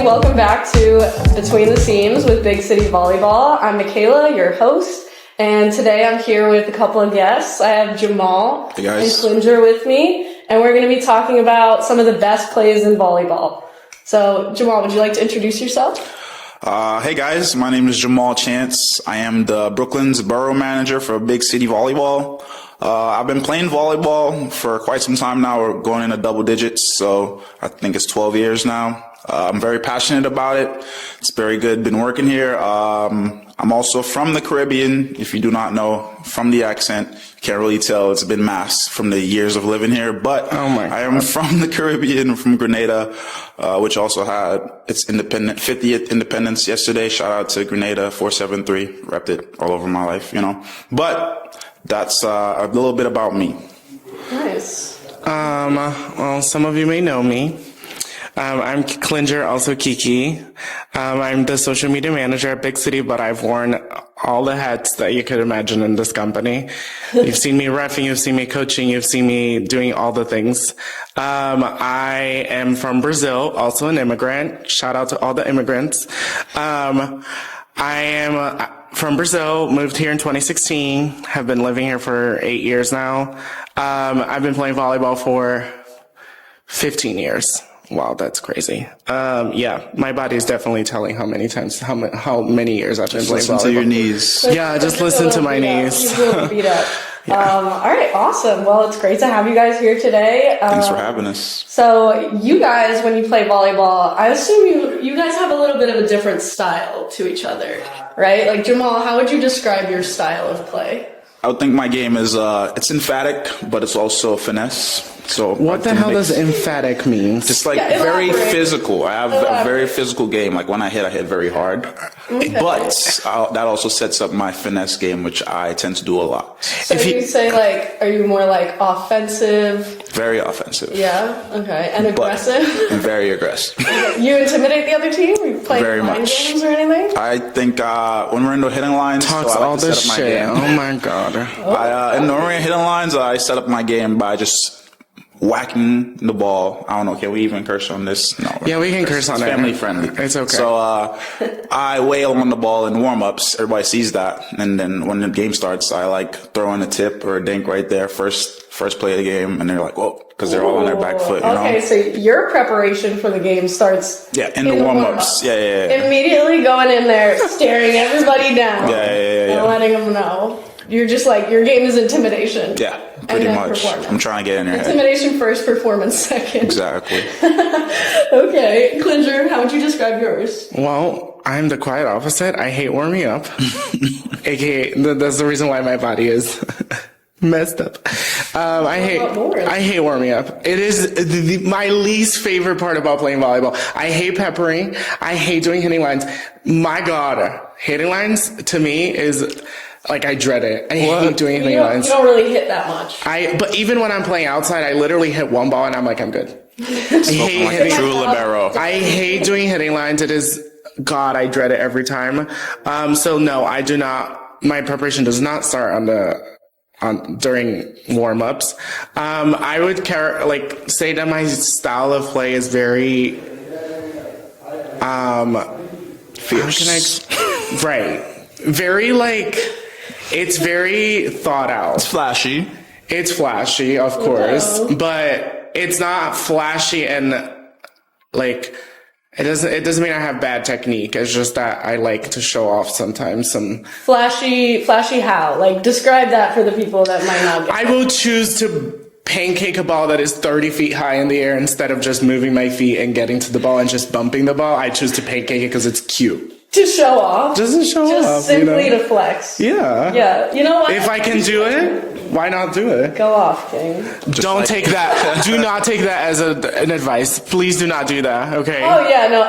welcome back to Between the Seams with Big City Volleyball. I'm Mikayla, your host, and today I'm here with a couple of guests. I have Jamal and Klinger with me, and we're going to be talking about some of the best plays in volleyball. So, Jamal, would you like to introduce yourself? Hey guys, my name is Jamal Chance. I am the Brooklyn's borough manager for Big City Volleyball. I've been playing volleyball for quite some time now. We're going into double digits, so I think it's 12 years now. I'm very passionate about it. It's very good. Been working here. I'm also from the Caribbean. If you do not know, from the accent, you can't really tell. It's been masked from the years of living here. But I am from the Caribbean, from Grenada, which also had its 50th independence yesterday. Shout out to Grenada 473. Repped it all over my life, you know. But that's a little bit about me. Nice. Well, some of you may know me. I'm Klinger, also KiKi. I'm the social media manager at Big City, but I've worn all the hats that you could imagine in this company. You've seen me reffing, you've seen me coaching, you've seen me doing all the things. I am from Brazil, also an immigrant. Shout out to all the immigrants. I am from Brazil, moved here in 2016, have been living here for 8 years now. I've been playing volleyball for 15 years. Wow, that's crazy. Yeah, my body is definitely telling how many years I've been playing volleyball. Listen to your knees. Yeah, just listen to my knees. You feel beat up. All right, awesome. Well, it's great to have you guys here today. Thanks for having us. So you guys, when you play volleyball, I assume you guys have a little bit of a different style to each other, right? Like Jamal, how would you describe your style of play? I would think my game is it's emphatic, but it's also finesse. So what the hell does emphatic mean? Just like very physical. I have a very physical game. Like when I hit very hard. Okay. But that also sets up my finesse game, which I tend to do a lot. So you say like, are you more like offensive? Very offensive. Yeah. Okay. And aggressive? And very aggressive. You intimidate the other team? You play very mind much. games or anything? I think when we're in the hitting lines, talks so I like all to this set up my shit. game. Oh my god. In the hitting lines, I set up my game by just whacking the ball. I don't know. Can we even curse on this? No. Yeah, we can curse on it. Family friendly. It's okay. So I wail on the ball in warm-ups. Everybody sees that. And then when the game starts, I like throw in a tip or a dink right there, first play of the game. And they're like, whoa, because they're all on their back foot. You know? So your preparation for the game starts in the warm-ups. Yeah. Immediately going in there, staring everybody down. Yeah. And letting them know. You're just like, your game is intimidation. Yeah, pretty much. I'm trying to get in your head. Intimidation first, performance second. Exactly. Okay. Klinger, how would you describe yours? Well, I'm the quiet opposite. I hate warming up. AKA, that's the reason why my body is messed up. I hate warming up. It is my least favorite part about playing volleyball. I hate peppering. I hate doing hitting lines. My God, hitting lines to me is... like, I dread it. I hate doing hitting lines. You don't really hit that much. But even when I'm playing outside, I literally hit one ball and I'm like, I'm good. I hate like hitting. True Ribeiro. I hate doing hitting lines. It is, God, I dread it every time. So no, I do not, my preparation does not start during warm-ups. I would say that my style of play is very, fierce. Right. Very it's very thought out. It's flashy. It's flashy, of course, but it's not flashy and it doesn't mean I have bad technique. It's just that I like to show off sometimes some flashy how? Like describe that for the people that might not get I will choose to pancake a ball that is 30 feet high in the air instead of just moving my feet and getting to the ball and just bumping the ball. I choose to pancake it because it's cute. To show off. Just to show off. Just simply to flex. Yeah. Yeah. You know what? If I can do it, why not do it? Go off, King. Don't take that. Do not take that as an advice. Please do not do that. Okay. Oh yeah, no.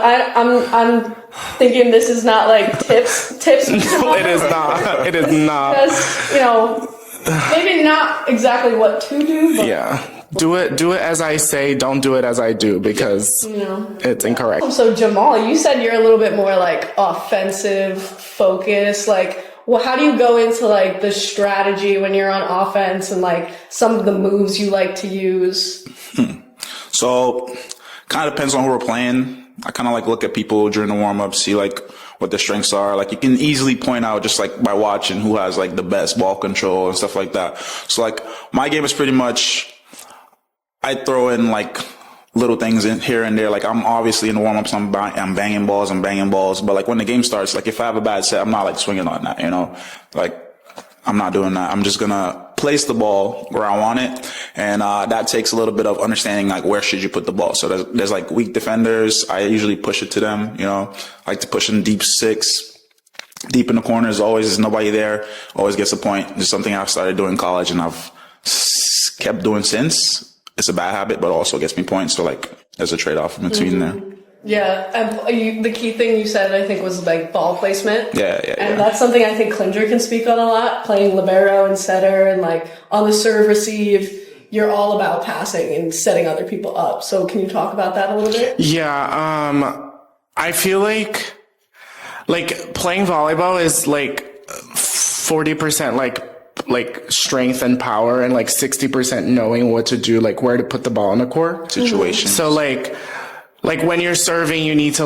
I'm thinking this is not like tips. No, it is not. It is not. Because maybe not exactly what to do. But yeah. Do it as I say, don't do it as I do, because it's incorrect. So Jamal, you said you're a little bit more like offensive focused. Like, well, how do you go into like the strategy when you're on offense and like some of the moves you like to use? So kind of depends on who we're playing. I kind of like look at people during the warm up, see like what their strengths are. Like you can easily point out just like by watching who has like the best ball control and stuff like that. So like my game is pretty much, I throw in like little things in here and there. Like I'm obviously in the warm ups, I'm banging balls, but like when the game starts, like if I have a bad set, I'm not like swinging on that, you know, like I'm not doing that. I'm just gonna place the ball where I want it. And, that takes a little bit of understanding, like where should you put the ball? So there's like weak defenders. I usually push it to them, you know, I like to push in deep 6, deep in the corners. Always there's nobody there. Always gets a point. It's something I've started doing in college and I've kept doing since. It's a bad habit, but also gets me points. So like there's a trade-off in between there. Yeah, and the key thing you said, I think, was like ball placement. Yeah. And that's something I think Klinger can speak on a lot, playing Libero and setter, and like on the serve receive, you're all about passing and setting other people up. So can you talk about that a little bit? Yeah, I feel like playing volleyball is like 40% like strength and power and like 60% knowing what to do, like where to put the ball on the court. Situation. So like when you're serving, you need to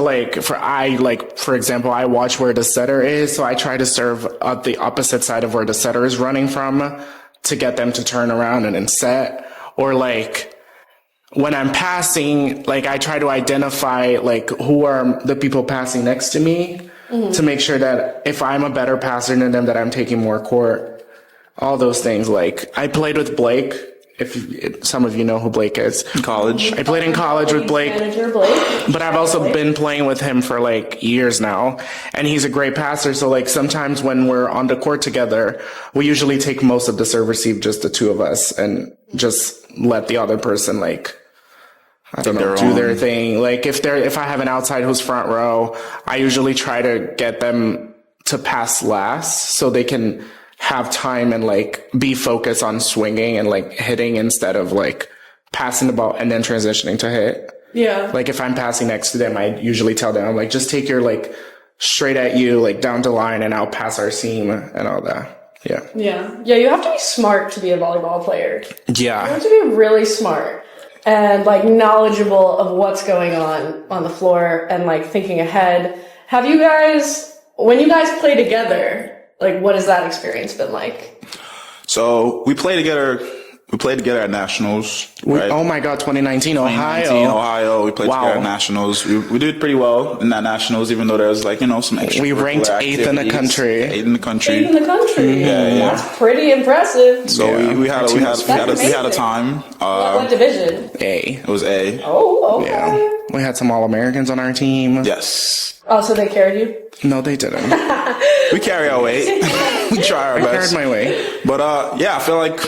for example, I watch where the setter is. So I try to serve up the opposite side of where the setter is running from to get them to turn around and then set. Or like when I'm passing, like I try to identify like who are the people passing next to me to make sure that if I'm a better passer than them, that I'm taking more court. All those things. Like I played with Blake. If some of you know who Blake is. In college. I played in college with Blake, but I've also been playing with him for like years now, and he's a great passer. So like sometimes when we're on the court together, we usually take most of the serve receive, just the two of us, and just let the other person like, I don't know, do their thing. Like if I have an outside who's front row, I usually try to get them to pass last so they can have time and like be focused on swinging and like hitting instead of like passing the ball and then transitioning to hit. Yeah. Like if I'm passing next to them, I usually tell them, I'm like, just take your like straight at you, like down the line, and I'll pass our seam and all that. Yeah. Yeah. Yeah. You have to be smart to be a volleyball player. Yeah. You have to be really smart and like knowledgeable of what's going on the floor and like thinking ahead. Have you guys, when you guys play together, like, what has that experience been like? So we played together at nationals. Right? Oh my God, 2019 Ohio. We played together at nationals. We did pretty well in that nationals, even though there was like, you know, some extra. We ranked 8th in the country. 8th in the country. 8th in the country. Yeah. That's pretty impressive. So we had a time. What division? A. It was A. Oh, okay. Yeah. We had some All-Americans on our team. Yes. Oh, so they carried you? No, they didn't. We carry our weight. We try our best. I carried my weight. But yeah, I feel like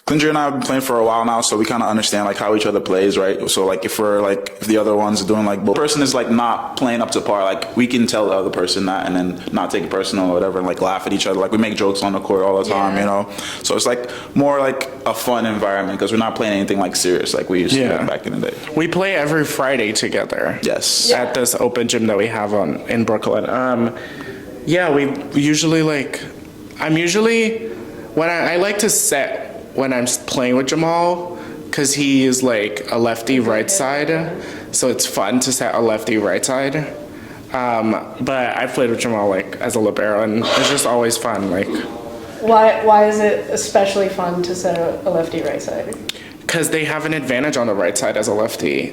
Klinger and I have been playing for a while now, so we kind of understand like how each other plays, right? So like if the other one's doing like, the person is like not playing up to par, like we can tell the other person that and then not take it personal or whatever and like laugh at each other. Like we make jokes on the court all the time, you know? So it's like more like a fun environment because we're not playing anything like serious like we used to play back in the day. We play every Friday together. Yes. At this open gym that we have in Brooklyn. Yeah, we usually when I like to set when I'm playing with Jamal, because he is like a lefty right side, so it's fun to set a lefty right side. But I've played with Jamal like as a libero, and it's just always fun. Like, why is it especially fun to set a lefty right side? Because they have an advantage on the right side as a lefty.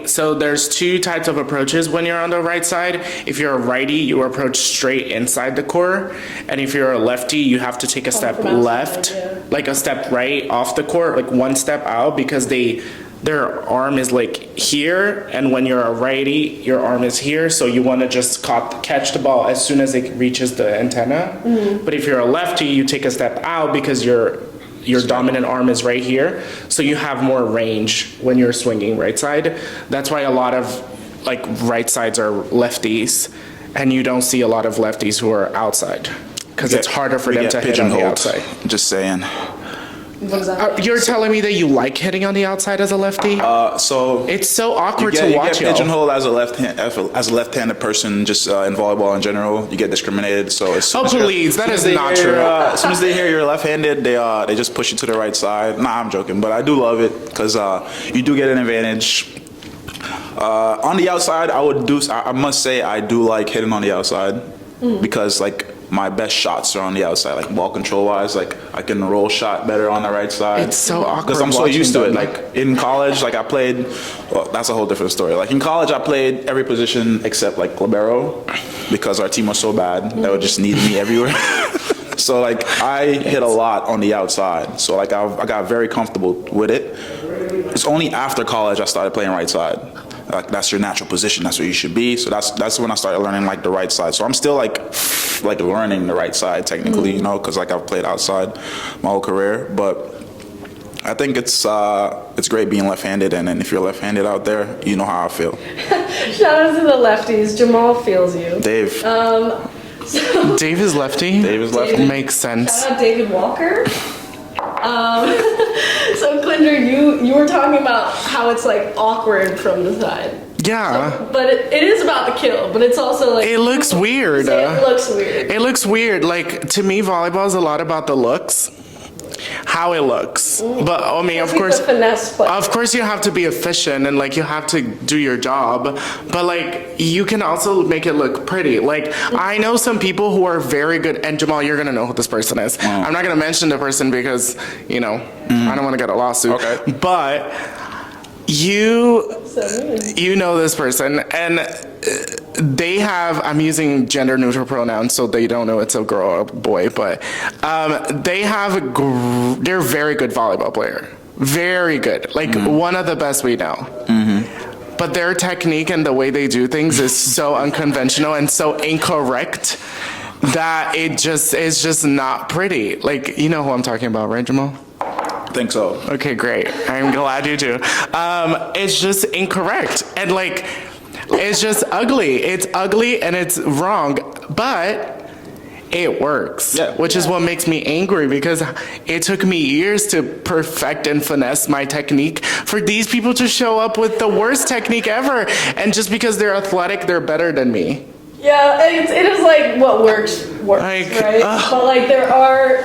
So there's two types of approaches when you're on the right side. If you're a righty, you approach straight inside the court. And if you're a lefty, you have to take a step left, like a step right off the court, like one step out, because their arm is like here. And when you're a righty, your arm is here. So you want to just catch the ball as soon as it reaches the antenna. Mm-hmm. But if you're a lefty, you take a step out because your dominant arm is right here, so you have more range when you're swinging right side. That's why a lot of like right sides are lefties, and you don't see a lot of lefties who are outside because it's harder for them to hit on the outside. Just saying. What does that mean? You're telling me that you like hitting on the outside as a lefty? So it's so awkward to watch. You get pigeonholed as a left-handed person, just in volleyball in general. You get discriminated. So please, that is not true. As soon as they hear you're left-handed, they just push you to the right side. Nah, I'm joking, but I do love it because you do get an advantage. On the outside, I must say I do like hitting on the outside because like my best shots are on the outside, like ball control wise. Like I can roll shot better on the right side. It's so awkward because I'm so watching used to it. them. Like in college, like I played. Well, that's a whole different story. Like in college, I played every position except like Ribeiro because our team was so bad that would just need me everywhere. So like I hit a lot on the outside. So like I got very comfortable with it. It's only after college I started playing right side. Like that's your natural position. That's where you should be. So that's when I started learning like the right side. So I'm still like learning the right side technically, you know, because like I've played outside my whole career. But I think it's great being left-handed, and then if you're left-handed out there, you know how I feel. Shout out to the lefties. Jamal feels you. Dave. So Dave is lefty? Dave is lefty. Makes sense. shout out David Walker. So Klinger, you were talking about how it's like awkward from the side. Yeah. But it is about the kill, but it's also like It looks weird. It looks weird. It looks weird. Like, to me, volleyball is a lot about the looks. How it looks. But, I mean, of He's course... a finesse player. Of course, you have to be efficient and like you have to do your job, but like you can also make it look pretty. Like I know some people who are very good, and Jamal, you're gonna know who this person is. I'm not gonna mention the person because I don't want to get a lawsuit. Okay. But you know this person, and they have, I'm using gender neutral pronouns so they don't know it's a girl or a boy, but they're very good volleyball player. Very good. Like one of the best we know. But their technique and the way they do things is so unconventional and so incorrect that it's just not pretty. Like, you know who I'm talking about, right, Jamal? I think so. Okay, great. I'm glad you do. It's just incorrect. And like, it's just ugly. It's ugly and it's wrong, but it works. Yeah. Which is what makes me angry, because it took me years to perfect and finesse my technique for these people to show up with the worst technique ever. And just because they're athletic, they're better than me. Yeah, it is like what works, Like, right? But like there are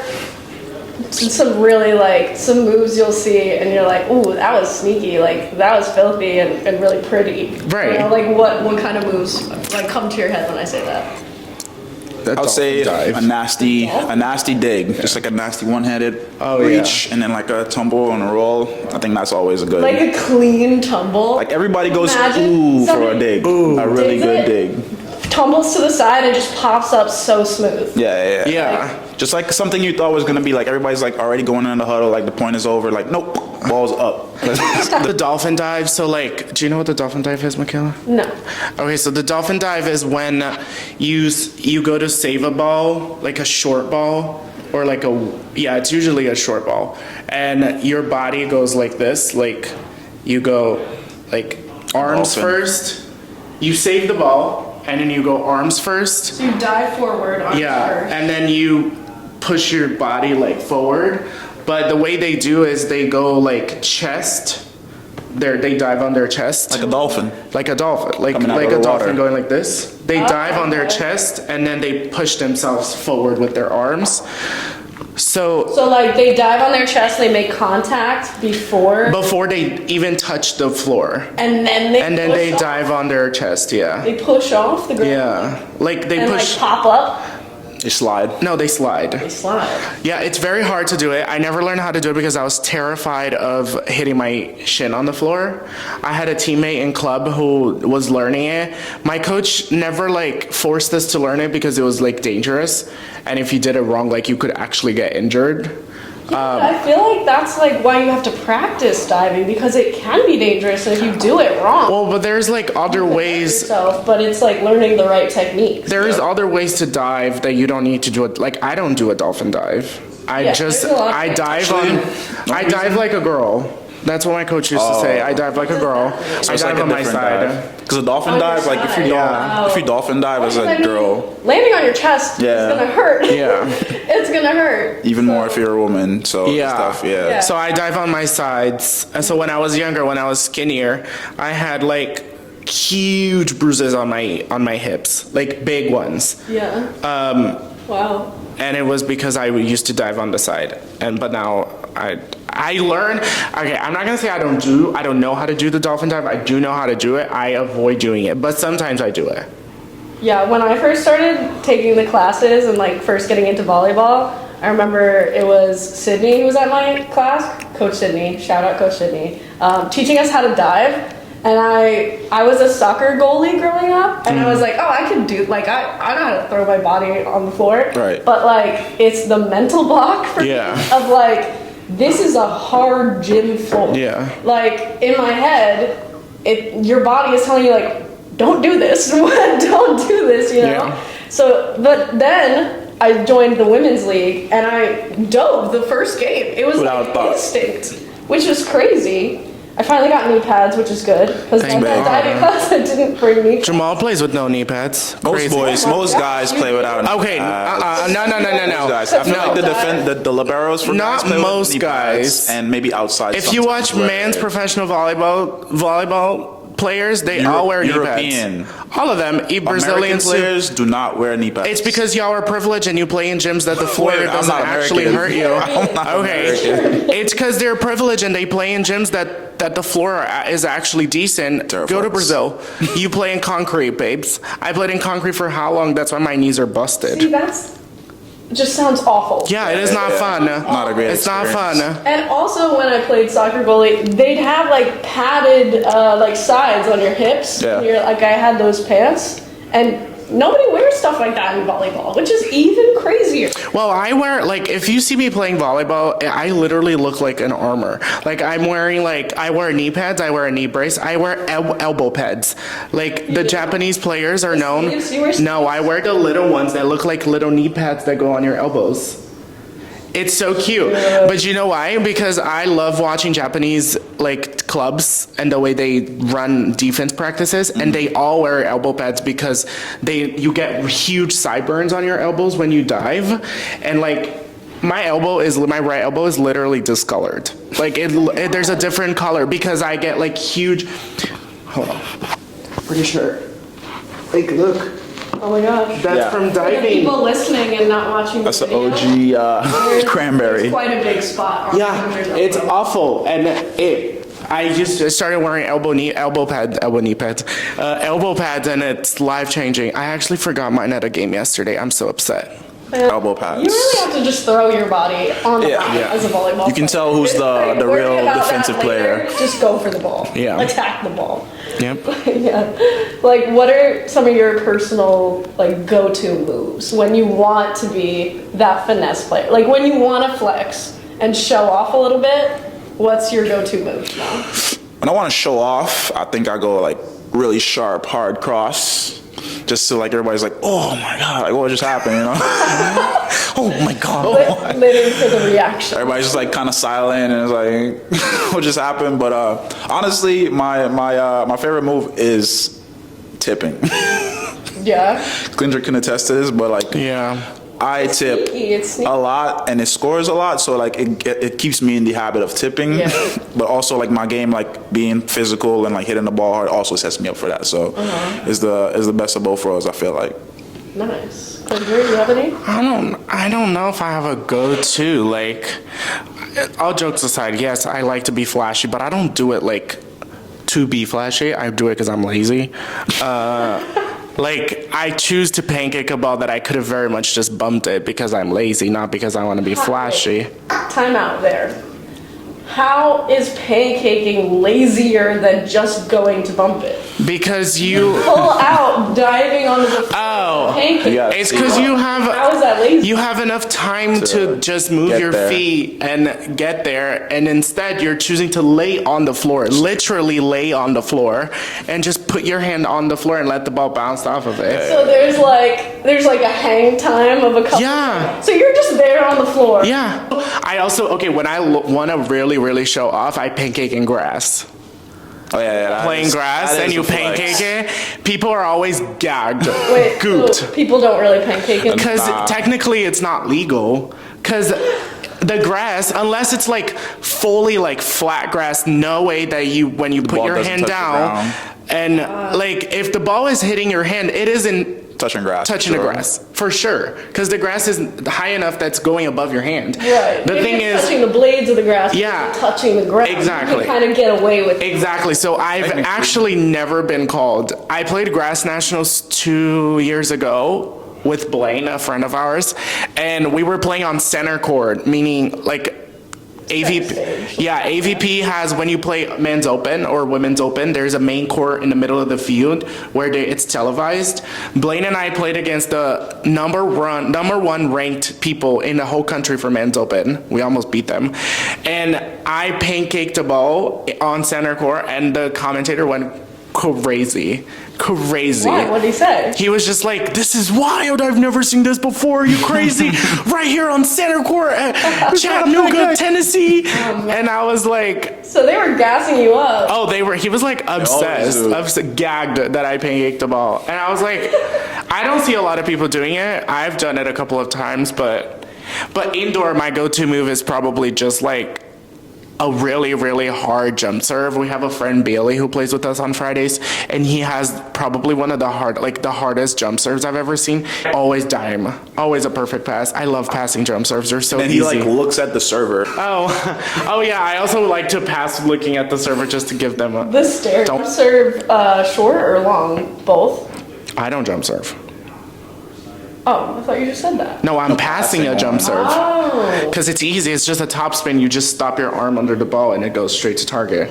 some really like some moves you'll see and you're like, ooh, that was sneaky, like that was filthy and really pretty. Right. You know, like what kind of moves like come to your head when I say that? I would say a nasty dig, just like a nasty one-handed reach, and then like a tumble and a roll. I think that's always a good. Like a clean tumble. Like everybody goes Imagine for a dig, a really good dig. Tumbles to the side and just pops up so smooth. Yeah. Just like something you thought was gonna be like everybody's like already going in the huddle, like the point is over, like nope, ball's up. The dolphin dive. So like, do you know what the dolphin dive is, Mikayla? No. Okay, so the dolphin dive is when you go to save a ball, like a short ball, or like it's usually a short ball, and your body goes like this, like you go like arms Dolphin. first, you save the ball, and then you go arms first. So you dive forward on first. And then you push your body like forward. But the way they do is they go like chest. They dive on their chest. Like a dolphin. Like a dolphin. Like Coming out a of the dolphin water. going like this. They dive on their chest and then they push themselves forward with their arms. So like they dive on their chest, they make contact before they even touch the floor. and then they dive on their chest, yeah. They push off the ground. Yeah. Like they And push. like pop up. They slide. No, they slide. They slide. Yeah, it's very hard to do it. I never learned how to do it because I was terrified of hitting my shin on the floor. I had a teammate in club who was learning it. My coach never like forced us to learn it because it was like dangerous. And if you did it wrong, like you could actually get injured. I feel like that's like why you have to practice diving, because it can be dangerous if you do it wrong. Well, but there's like other ways. But it's like learning the right techniques. There's other ways to dive that you don't need to do it. Like I don't do a dolphin dive. I there's a lot of I dive like a girl. That's what my coach used to say. I dive like a girl. So I it's dive like on a my different side. dive. Because a dolphin On your dive, like side. if you dolphin dive as a girl, landing on your chest is gonna hurt. Yeah. It's gonna hurt. even more if you're a woman. So stuff, Yeah. So I dive on my sides. And so when I was younger, when I was skinnier, I had like huge bruises on my hips, like big ones. Yeah. Wow. And it was because I used to dive on the side. But now I learned. Okay, I'm not gonna say I don't know how to do the dolphin dive. I do know how to do it. I avoid doing it, but sometimes I do it. Yeah, when I first started taking the classes and like first getting into volleyball, I remember it was Sydney who was at my class, Coach Sydney, shout out Coach Sydney, teaching us how to dive. And I was a soccer goalie growing up, and I was like, oh, I can do, like, I know how to throw my body on the floor. Right. But like, it's the mental block for me of like, this is a hard gym floor. Yeah. Like, in my head, your body is telling you like, don't do this, don't do this, you know? Yeah. So, but then I joined the women's league and I dove the first game. It was Without like instinct, which was crazy. I finally got knee pads, which is good, because my diving class didn't bring me. Jamal plays with no knee pads. Most guys play without knee Okay, pads. no. Guys. I feel like the liberos for Not guys play most with knee guys. pads and maybe outside. If you watch men's professional volleyball players, they all wear knee European. pads. All of them. Brazilian American players do not wear knee pads. It's because y'all are privileged and you play in gyms that the floor doesn't actually hurt you. I'm not American. It's because they're privileged and they play in gyms that the floor is actually decent. Go to Brazil. You play in concrete, babes. I played in concrete for how long? That's why my knees are busted. See, just sounds awful. Yeah, it is not fun. Not a great It's not experience. fun. And also, when I played soccer goalie, they'd have like padded like sides on your hips. Yeah. You're like, I had those pants, and nobody wears stuff like that in volleyball, which is even crazier. Well, I wear, like, if you see me playing volleyball, I literally look like an armor. Like, I wear knee pads, I wear a knee brace, I wear elbow pads. Like, the Japanese players are known. No, I wear the little ones that look like little knee pads that go on your elbows. It's so cute. Yeah. But you know why? Because I love watching Japanese like clubs and the way they run defense practices, and they all wear elbow pads because you get huge sideburns on your elbows when you dive, and like my right elbow is literally discolored. Like there's a different color because I get like huge. Hold on. Pretty sure. Like look. Oh my gosh. That's from diving. People listening and not watching That's the the video. OG cranberry. It's quite a big spot. On It's awful, and I just started wearing elbow pads, and it's life changing. I actually forgot mine at a game yesterday. I'm so upset. Elbow pads. You really have to just throw your body on the mat as a volleyball You can tell who's the real defensive player. Just go for the ball. Yeah. Attack the ball. Yep. Yeah. Like, what are some of your personal, like, go-to moves when you want to be that finesse player? Like, when you want to flex and show off a little bit, what's your go-to move now? When I want to show off, I think I go, like, really sharp, hard cross. Just so like everybody's like, oh my god, like what just happened, you know? Oh my god. Living for the reaction. Everybody's just like kind of silent and it's like, what just happened? But honestly, my favorite move is tipping. Yeah. Klinger can attest to this, but like I tip a lot and it scores a lot, so like it keeps me in the habit of tipping. Yeah. But also like my game, like being physical and like hitting the ball hard, also sets me up for that. So is the best of both worlds, I feel like. Nice. Klinger, do you have any? I don't know if I have a go-to. Like, all jokes aside, yes, I like to be flashy, but I don't do it like to be flashy. I do it because I'm lazy. Like, I choose to pancake a ball that I could have very much just bumped it because I'm lazy, not because I want to be flashy. Time out there. How is pancaking lazier than just going to bump it? Because you pull out diving onto the floor. Pancake. It's because How is that lazy? you have enough time to just move your feet and get there, and instead you're choosing to lay on the floor, literally lay on the floor, and just put your hand on the floor and let the ball bounce off of it. So there's like a hang time of a couple. Yeah. So you're just there on the floor. Yeah. I also, when I want to really show off, I pancake in grass. Oh yeah. Playing grass and you pancake it, people are always gagged. Wait, gooped. so people don't really pancake it? Because technically it's not legal. Because the grass, unless it's like fully like flat grass, no way that when you put your hand down, and like if the ball is hitting your hand, it isn't touching grass. Touching the grass, for sure. Because the grass is high enough that's going above your hand. Right. The thing is, touching the blades of the grass. Yeah. Touching the ground. Exactly. You can kind of get away with it. Exactly. So I've actually never been called. I played grass nationals 2 years ago with Blaine, a friend of ours, and we were playing on center court, meaning like AVP. Yeah, AVP has, when you play men's open or women's open, there's a main court in the middle of the field where it's televised. Blaine and I played against the number one ranked people in the whole country for men's open. We almost beat them. And I pancaked a ball on center court, and the commentator went crazy. Why? What did he say? He was just like, "This is wild. I've never seen this before. You crazy." Right here on center court at Chattanooga, Tennessee. And I was like, so they were gassing you up. oh, he was like obsessed, gagged that I pancaked the ball. And I was like, I don't see a lot of people doing it. I've done it a couple of times, but indoor, my go-to move is probably just like a really, really hard jump serve. We have a friend, Bailey, who plays with us on Fridays, and he has probably one of the hardest jump serves I've ever seen. Always dime. Always a perfect pass. I love passing jump serves. They're so easy. And he like looks at the server. Oh yeah. I also like to pass looking at the server just to give them a... The stare. Don't serve short or long? Both? I don't jump serve. Oh, I thought you just said that. No, I'm passing a jump serve. Oh. Because it's easy. It's just a top spin. You just stop your arm under the ball and it goes straight to target.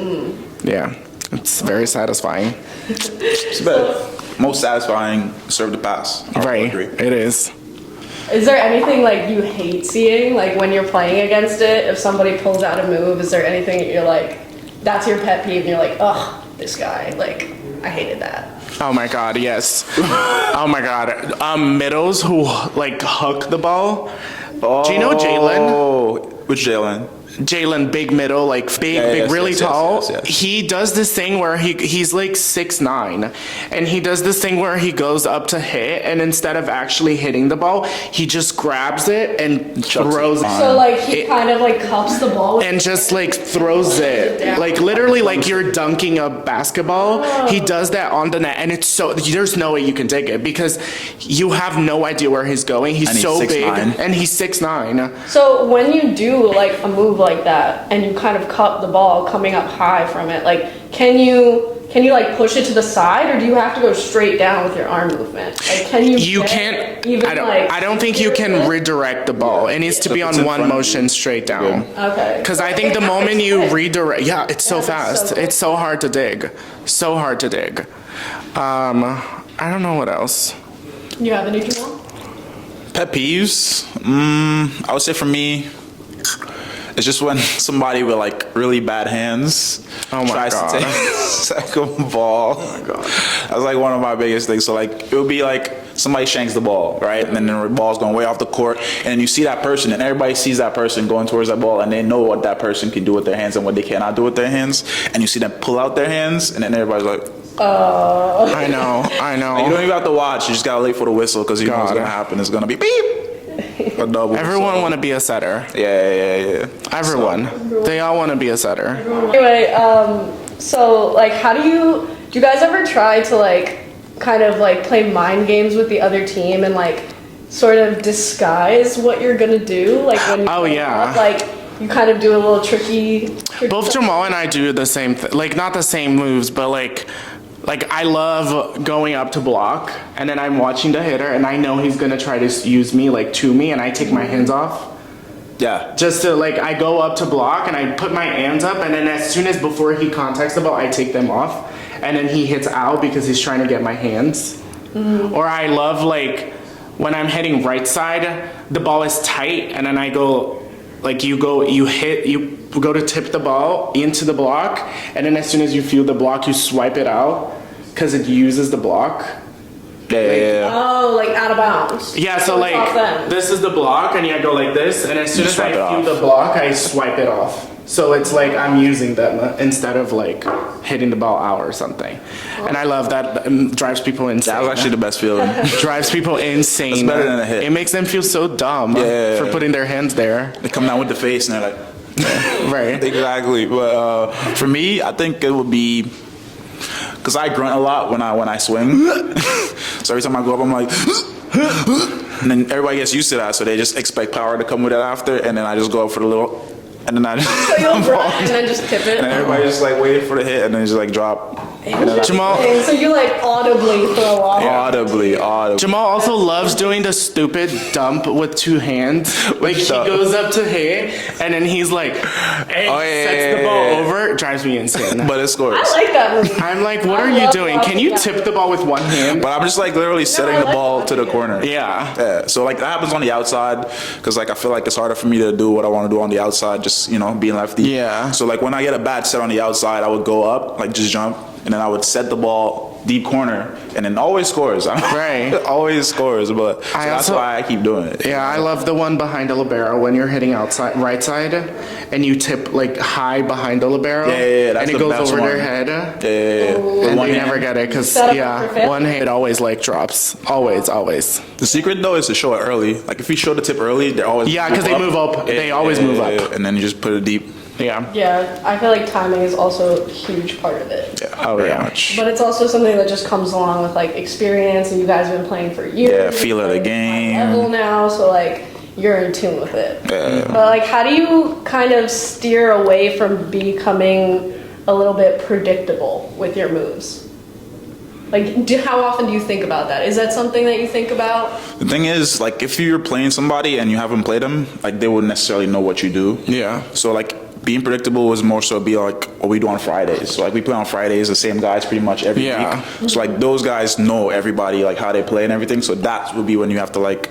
Yeah. It's very satisfying. It's the most satisfying serve to pass. Right. It is. Is there anything like you hate seeing? Like when you're playing against it, if somebody pulls out a move, is there anything that you're like, that's your pet peeve and you're like, ugh, this guy, like, I hated that. Oh my God, yes. Oh my God. Middles who like hook the ball. Do you know Jalen? Oh, which Jalen? Jalen, big middle, like big, really tall. Yes. He does this thing where he's like 6'9", and he does this thing where he goes up to hit, and instead of actually hitting the ball, he just grabs it and throws it. So like he kind of like cups the ball and just like throws it, like literally like you're dunking a basketball. He does that on the net, and it's so there's no way you can take it because you have no idea where he's going. He's so big, and he's 6'9". So when you do like a move like that and you kind of cup the ball coming up high from it, like can you like push it to the side, or do you have to go straight down with your arm movement? Like can you can't even I don't think you can redirect the ball. It needs to be on one motion straight down. Okay. Because I think the moment you redirect, it's so fast. It's so hard to dig. I don't know what else. You have any, Jamal? Pet peeves? I would say for me, it's just when somebody with like really bad hands tries to take a second ball. Oh my God. That's like one of my biggest things. So like it would be like somebody shanks the ball, right? And then the ball's going way off the court, and then you see that person, and everybody sees that person going towards that ball, and they know what that person can do with their hands and what they cannot do with their hands, and you see them pull out their hands, and then everybody's like, I know. Like, you don't even have to watch. You just gotta wait for the whistle because you know what's gonna happen. It's gonna be beep. A double. Everyone want to be a setter. Yeah. Everyone. They all want to be a setter. Anyway, so like how do you guys ever try to like kind of like play mind games with the other team and like sort of disguise what you're gonna do? Like when you up, like you kind of do a little tricky Both Jamal and I do the same thing. Like not the same moves, but like I love going up to block, and then I'm watching the hitter, and I know he's gonna try to use me like to me, and I take my hands off. Yeah. Just to like, I go up to block, and I put my hands up, and then as soon as before he contacts the ball, I take them off, and then he hits out because he's trying to get my hands. Or I love like when I'm hitting right side, the ball is tight, and then I go like you go to tip the ball into the block, and then as soon as you feel the block, you swipe it out because it uses the block. Yeah. Oh, like out of bounds. Yeah, so like this is the block, and I go like this, and as soon as I feel the block, I swipe it off. So it's like I'm using them instead of like hitting the ball out or something. And I love that. Drives people insane. That was actually the best feeling. Drives people insane. It's better than a hit. It makes them feel so dumb for putting their hands there. They come down with the face, and they're like, right. Exactly. But for me, I think it would be because I grunt a lot when I swing. So every time I go up, I'm like, and then everybody gets used to that, so they just expect power to come with it after, and then I just go up for the little, and then I just So you'll grunt and then just tip it. and everybody just like waiting for the hit, and then just like drop. Jamal. So you like audibly throw off. Audibly. Jamal also loves doing the stupid dump with 2 hands. Like he goes up to hit, and then he's like, sets the ball over. It drives me insane. But it scores. I like that move. I'm like, what are you doing? Can you tip the ball with 1 hand? But I'm just like literally setting the ball to the corner. Yeah. So like that happens on the outside because like I feel like it's harder for me to do what I want to do on the outside, just being lefty. Yeah. So like when I get a bad set on the outside, I would go up, like just jump, and then I would set the ball deep corner, and then always scores. Right. Always scores, but so that's why I keep doing it. Yeah, I love the one behind the libero when you're hitting outside right side, and you tip like high behind the libero. Yeah, that's and it the goes best over one. their head. Yeah. And they never get it because Set up for fifth? 1 hit it always like drops. Always. The secret though is to show it early. Like if you show the tip early, they're always Yeah, because they move up. They always move up. and then you just put it deep. Yeah. Yeah, I feel like timing is also a huge part of it. Yeah, very much. But it's also something that just comes along with like experience, and you guys have been playing for years. Yeah, feel of the game. High level now, so like you're in tune with it. Yeah. But like, how do you kind of steer away from becoming a little bit predictable with your moves? Like, how often do you think about that? Is that something that you think about? The thing is, like, if you're playing somebody and you haven't played them, like, they wouldn't necessarily know what you do. Yeah. So, like, being predictable was more so be like what we do on Fridays. So, like, we play on Fridays, the same guys pretty much every week. So, like, those guys know everybody, like, how they play and everything. So that would be when you have to, like,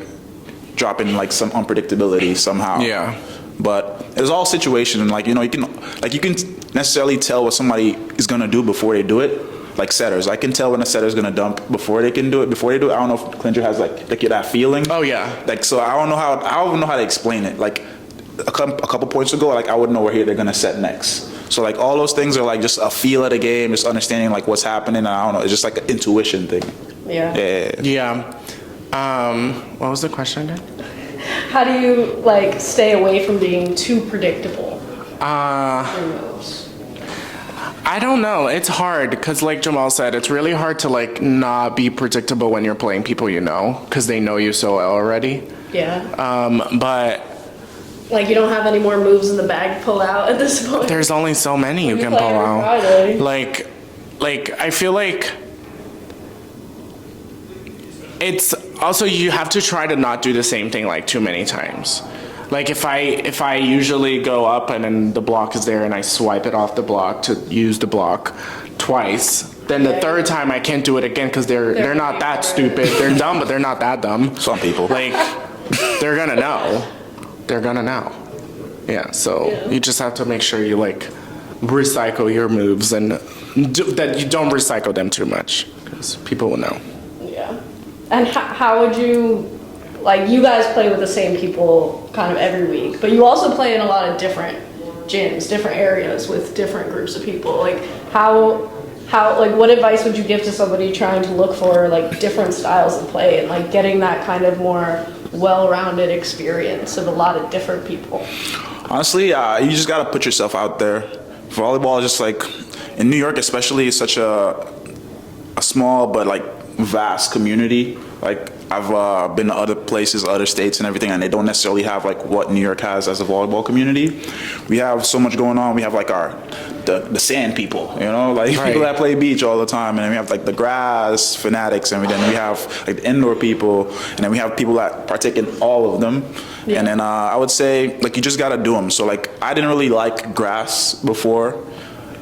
drop in, like, some unpredictability somehow. Yeah. But it's all situation, and, like, you can necessarily tell what somebody is going to do before they do it. Like setters, I can tell when a setter's gonna dump before they can do it. Before they do it, I don't know if Klinger has like that feeling. Oh yeah. Like so, I don't know how to explain it. Like a couple points ago, like I wouldn't know where they're gonna set next. So like all those things are like just a feel of the game, just understanding like what's happening. And I don't know, it's just like an intuition thing. Yeah. Yeah. What was the question again? How do you like stay away from being too predictable? Your moves? I don't know. It's hard because, like Jamal said, it's really hard to like not be predictable when you're playing people you know because they know you so well already. Yeah. But like you don't have any more moves in the bag to pull out at this point. there's only so many you can play pull every out. Friday. Like I feel like it's also you have to try to not do the same thing like too many times. Like if I usually go up and then the block is there and I swipe it off the block to use the block twice, then the third time I can't do it again because they're not that stupid. They're dumb, but they're not that dumb. Some people. Like they're gonna know. They're gonna know. Yeah. So you just have to make sure you like recycle your moves and that you don't recycle them too much because people will know. Yeah. And how would you? Like, you guys play with the same people kind of every week, but you also play in a lot of different gyms, different areas with different groups of people. Like, what advice would you give to somebody trying to look for, like, different styles of play and, like, getting that kind of more well-rounded experience of a lot of different people? Honestly, you just got to put yourself out there. Volleyball is just, like, in New York especially, it's such a small but, like, vast community. Like I've been to other places, other states and everything, and they don't necessarily have like what New York has as a volleyball community. We have so much going on. We have like the sand people, like people that play beach all the time, and then we have like the grass fanatics, and then we have like the indoor people, and then we have people that partake in all of them. Yeah. And then I would say like you just gotta do them. So like I didn't really like grass before,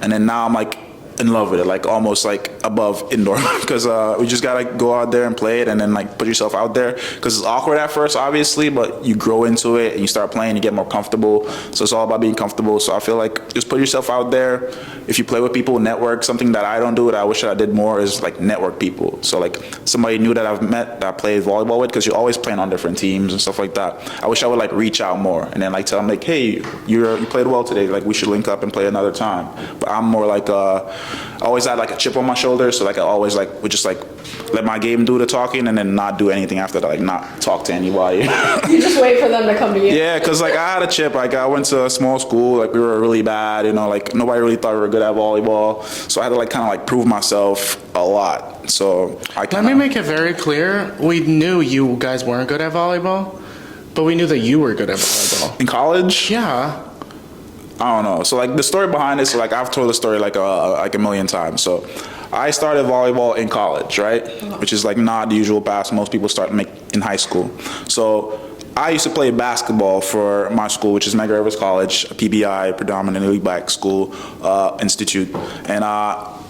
and then now I'm like in love with it, like almost like above indoor, because we just gotta go out there and play it, and then like put yourself out there, because it's awkward at first obviously, but you grow into it and you start playing, you get more comfortable. So it's all about being comfortable. So I feel like just put yourself out there. If you play with people, network. Something that I don't do that I wish I did more is like network people. So like somebody new that I've met that I played volleyball with, because you're always playing on different teams and stuff like that. I wish I would like reach out more and then like tell them like, hey, you played well today, like we should link up and play another time. But I'm more like I always had like a chip on my shoulder, so like I always like would just like let my game do the talking and then not do anything after that, like not talk to anybody. You just wait for them to come to you. Yeah, because like I had a chip. Like I went to a small school. Like we were really bad. You know, like nobody really thought we were good at volleyball. So I had to like kind of like prove myself a lot. So Let me make it very clear. We knew you guys weren't good at volleyball, but we knew that you were good at volleyball. In college. Yeah. I don't know. So like the story behind this, like I've told the story like a million times. So I started volleyball in college, right? Which is like not the usual path. Most people start in high school. So I used to play basketball for my school, which is Medgar Evers College, a PBI, predominantly black school institute, and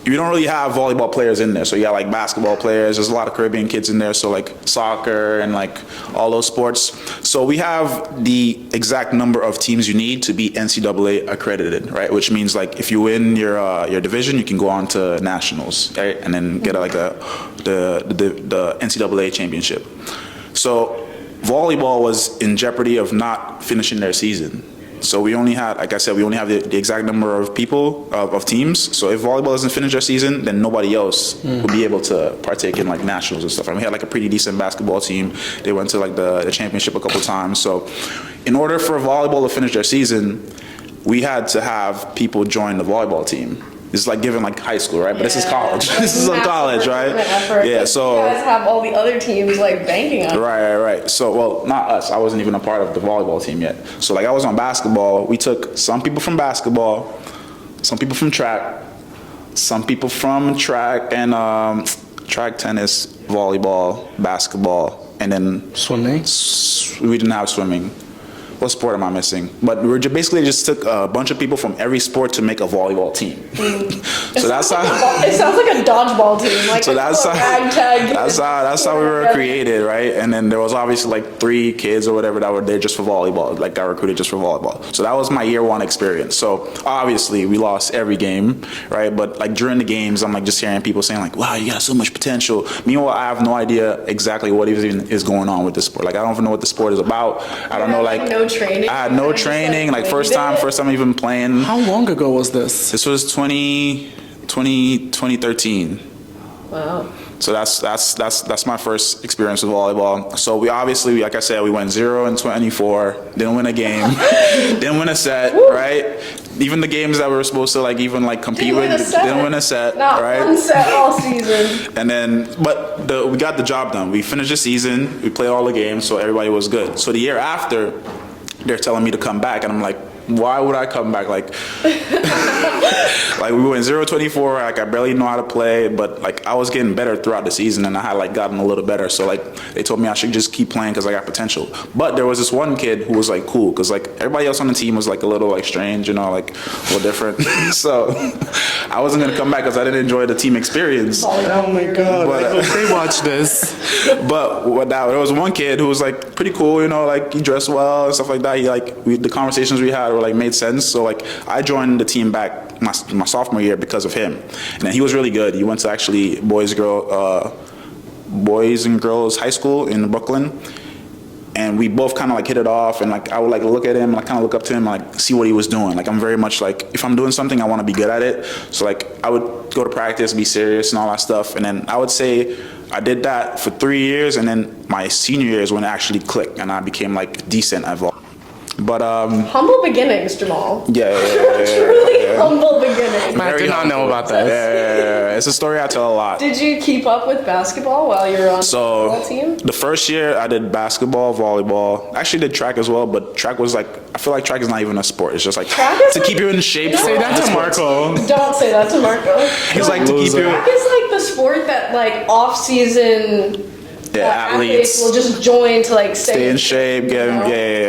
you don't really have volleyball players in there. So you got like basketball players. There's a lot of Caribbean kids in there. So like soccer and like all those sports. So we have the exact number of teams you need to be NCAA accredited, right? Which means like if you win your division, you can go on to nationals, right? And then get like the NCAA championship. So volleyball was in jeopardy of not finishing their season. So we only had, like I said, we only have the exact number of people, of teams. So if volleyball doesn't finish their season, then nobody else will be able to partake in like nationals and stuff. And we had like a pretty decent basketball team. They went to like the championship a couple times. So in order for volleyball to finish their season, we had to have people join the volleyball team. It's like giving like high school, right? But this is college. This is college, right? Yeah, so you guys have all the other teams like banking on. Right. So, well, not us. I wasn't even a part of the volleyball team yet. So, like, I was on basketball. We took some people from basketball, some people from track, some people from track and track, tennis, volleyball, basketball, and then Swimming? We didn't have swimming. What sport am I missing? But we basically just took a bunch of people from every sport to make a volleyball team. So that's how. It sounds like a dodgeball team. Like so that's how we were created, right? And then there was obviously like 3 kids or whatever that were there just for volleyball, like got recruited just for volleyball. So that was my year 1 experience. So obviously we lost every game, right? But like during the games, I'm like just hearing people saying like, "Wow, you got so much potential." Meanwhile, I have no idea exactly what even is going on with this sport. Like I don't even know what the sport is about. I don't know like. No training. I had no training. Like first time even playing. How long ago was this? This was 2013. Wow. So that's my first experience with volleyball. So we obviously, like I said, we went 0-24. Didn't win a game. Didn't win a set. Right. Even the games that we were supposed to like even like compete with, didn't win a set. Not right. One set all season. And then, but we got the job done. We finished the season. We played all the games, so everybody was good. So the year after, they're telling me to come back, and I'm like, why would I come back? Like, like we went 0-24. Like I barely know how to play, but like I was getting better throughout the season, and I had like gotten a little better. So like they told me I should just keep playing because I got potential. But there was this one kid who was like cool because like everybody else on the team was like a little like strange, you know, like a little different. So I wasn't gonna come back because I didn't enjoy the team experience. Oh my god! But, I hope they watch this. But there was one kid who was like pretty cool, you know, like he dressed well and stuff like that. He like the conversations we had were like made sense. So like I joined the team back my sophomore year because of him, and then he was really good. He went to actually boys and girls high school in Brooklyn, and we both kind of like hit it off. And like I would like look at him, like kind of look up to him, like see what he was doing. Like I'm very much like if I'm doing something, I want to be good at it. So like I would go to practice, be serious, and all that stuff. And then I would say I did that for 3 years, and then my senior year is when it actually clicked, and I became like decent at volleyball. But humble beginnings, Jamal. Yeah. Truly humble beginnings. I did not know about that. Yeah. It's a story I tell a lot. Did you keep up with basketball while you were on the football team? The first year I did basketball, volleyball. I actually did track as well, but track was like I feel like track is not even a sport. It's just like to keep you in shape. Say that to Marco. Don't say that to Marco. He's like to keep you. Track is like the sport that like off season. Athletes will just join to like stay in shape. Yeah.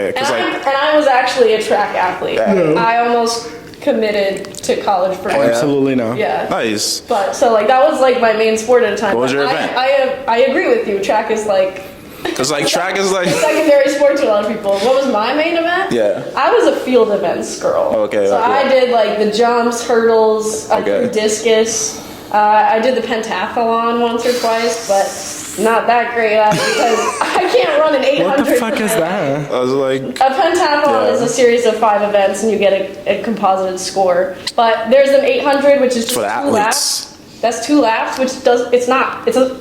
And I was actually a track athlete. Yeah. I almost committed to college for Absolutely no. Yeah. Nice. But so like that was like my main sport at the time. What was your event? I agree with you. Track is like. Because like track is like secondary sport to a lot of people. What was my main event? Yeah. I was a field events girl. Okay. So I did like the jumps, hurdles, I did discus. I did the pentathlon once or twice, but not that great at it because I can't can't run an 800. What the fuck is that? I was like, A pentathlon is a series of 5 events, and you get a composited score. But there's an 800, which is just for the 2 athletes. laps. That's 2 laps, which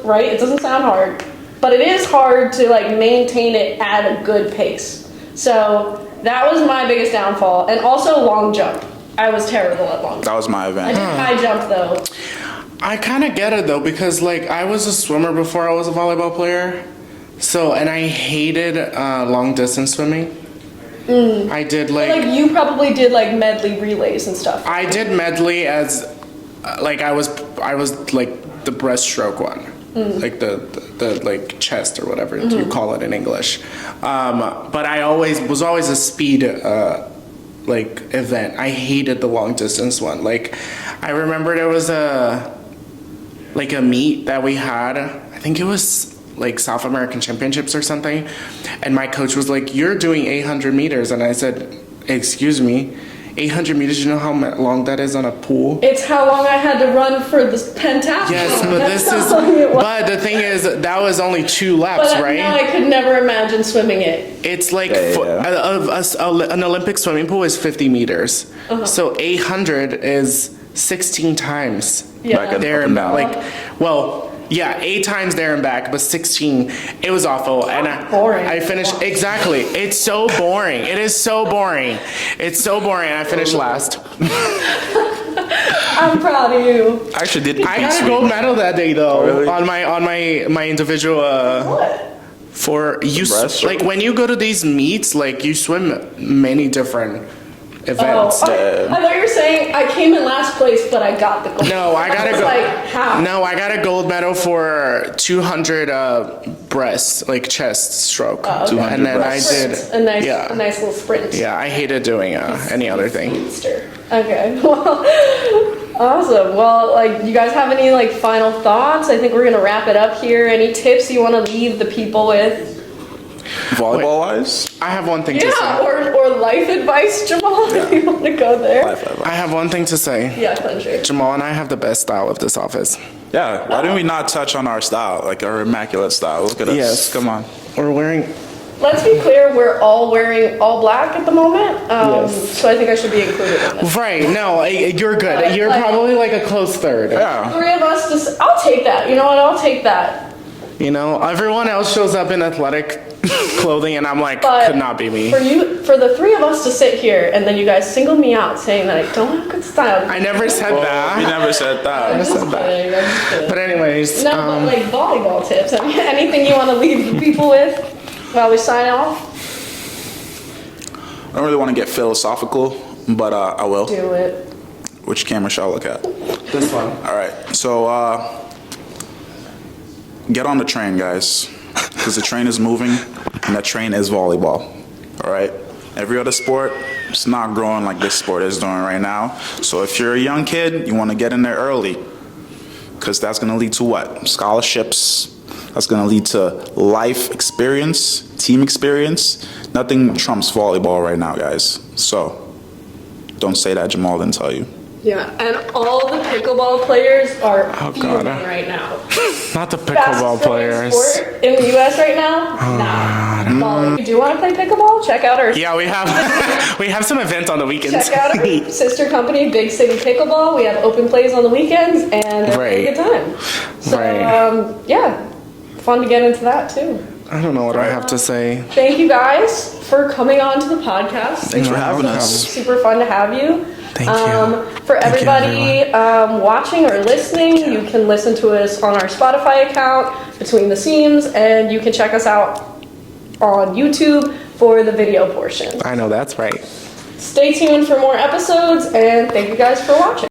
right? It doesn't sound hard, but it is hard to like maintain it at a good pace. So that was my biggest downfall, and also long jump. I was terrible at long jump. That was my I event. did high jump though. I kind of get it though, because like I was a swimmer before I was a volleyball player, and I hated long distance swimming. I did Like you probably did like medley relays and stuff. I did medley as like I was like the breaststroke one, like the like chest or whatever you call it in English. But I was always a speed like event. I hated the long distance one. Like I remember there was a meet that we had. I think it was like South American Championships or something, and my coach was like, "You're doing 800 meters," and I said, "Excuse me, 800 meters? You know how long that is on a pool?" It's how long I had to run for this pentathlon. Yes, but That's how long it was. but the thing is, that was only 2 laps, But right? no, I could never imagine swimming it. It's like Yeah. an Olympic swimming pool is 50 meters, so 800 is 16 times. Yeah. Back and There up and and back. down. Well, yeah, 8 times there and back, but 16. It was awful, and boring. I finished exactly. It's so boring. It is so boring. It's so boring. And I finished last. I'm proud of you. I actually did. I got a gold medal that day though, really? on my individual. What? For you, Breaststroke? like when you go to these meets, like you swim many different events. Oh, I thought you were saying I came in last place, but I got the gold. No, I got was like, how? No, I got a gold medal for 200 breast, like chest stroke. Oh, okay. 200 And then breasts. I did. Sprint. A nice little sprint. Yeah, I hated doing any other thing. Okay. Well, awesome. Well, like, you guys have any like final thoughts? I think we're gonna wrap it up here. Any tips you want to leave the people with? Volleyball wise, I have one thing to Yeah, say. or life advice, Jamal. If you want to go there. I have one thing to say. Yeah, Klinger. Jamal and I have the best style of this office. yeah. Why didn't we not touch on our style, like our immaculate style? Look at us. Yes. Come on. We're wearing. Let's be clear, we're all wearing all black at the moment. So I think I should be included in this. Right. No, you're good. You're probably like a close third. Yeah. 3 of us just, I'll take that. You know what? I'll take that. You know, everyone else shows up in athletic clothing, and I'm like, But could not be me. For the 3 of us to sit here and then you guys single me out saying that I don't have good style. I never said We that. never said I'm that. just said that. kidding. I'm just kidding. But anyways, No, but like volleyball tips. I mean, anything you want to leave the people with while we sign off? I don't really want to get philosophical, but I will. Do it. Which camera shall I look at? this one. All right. So get on the train, guys, because the train is moving, and that train is volleyball. All right. Every other sport, it's not growing like this sport is doing right now. So if you're a young kid, you want to get in there early, because that's going to lead to what? Scholarships. That's going to lead to life experience, team experience. Nothing trumps volleyball right now, guys. So don't say that Jamal didn't tell you. Yeah, and all the pickleball players are fuming God. right now. Not the pickleball Fastest players. sport in the U.S. right now? Nah. Volley. Do you want to play pickleball? Check out our Yeah, we have we have some events on the weekends. check out our sister company, Big City Pickleball. We have open plays on the weekends, and they're having a good time. So, yeah, fun to get into that too. I don't know what I have to say. Thank you guys for coming on to the podcast. Thanks for having us. Super fun to have you. Thank you. For everybody watching or listening, you can listen to us on our Spotify account, Between the Seams, and you can check us out on YouTube for the video portion. I know that's right. Stay tuned for more episodes, and thank you guys for watching.